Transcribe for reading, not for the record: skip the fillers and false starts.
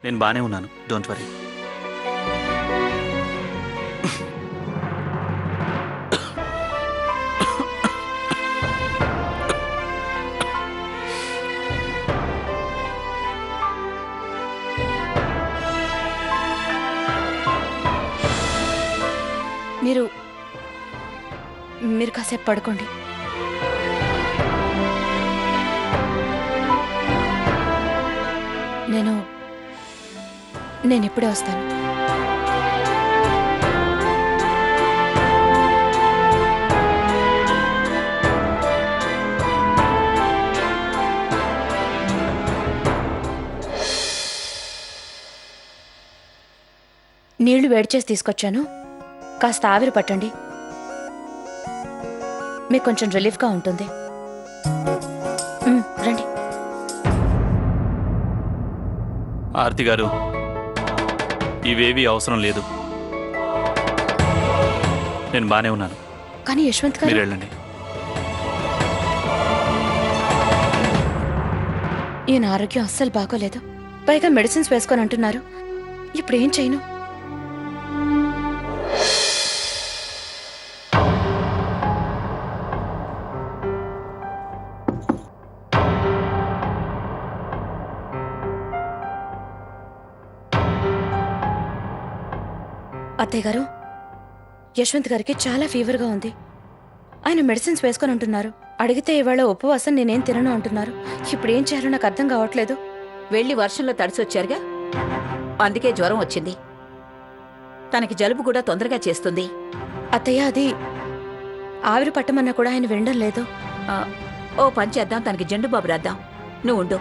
నేను బానే ఉన్నాను, డోంట్ వరీ. మీరు మీరు కాసేపు పడుకోండి. నేను నేను ఇప్పుడే వస్తాను. నీళ్లు వేడి చేసి తీసుకొచ్చాను, కాస్త ఆవిరి పట్టండి, మీకు కొంచెం రిలీఫ్గా ఉంటుంది. రండి. ఆర్తి గారు, ఇవేవీ అవసరం లేదు, నేను బానే ఉన్నాను. కానీ యశ్వంత్ గారు, మీరు వెళ్ళండి. ఈయన ఆరోగ్యం అస్సలు బాగోలేదు, పైగా మెడిసిన్స్ వేసుకొని అంటున్నారు. ఇప్పుడు ఏం చేయను? అత్తయ్య గారు, యశ్వంత్ గారికి చాలా ఫీవర్గా ఉంది. ఆయన మెడిసిన్స్ వేసుకొని ఉంటున్నారు. అడిగితే ఇవాళ ఉపవాసం నేనేం తినను అంటున్నారు. ఇప్పుడు ఏం చేయాలో నాకు అర్థం కావట్లేదు. వెళ్ళి వర్షంలో తడిసొచ్చారుగా, అందుకే జ్వరం వచ్చింది. తనకి జలుబు కూడా తొందరగా చేస్తుంది. అత్తయ్య, అది ఆవిరి పట్టమన్నా కూడా ఆయన వినడం లేదు. ఓ పని చేద్దాం, తనకి జెండు బాబు రాద్దాం. నువ్వు ఉండు.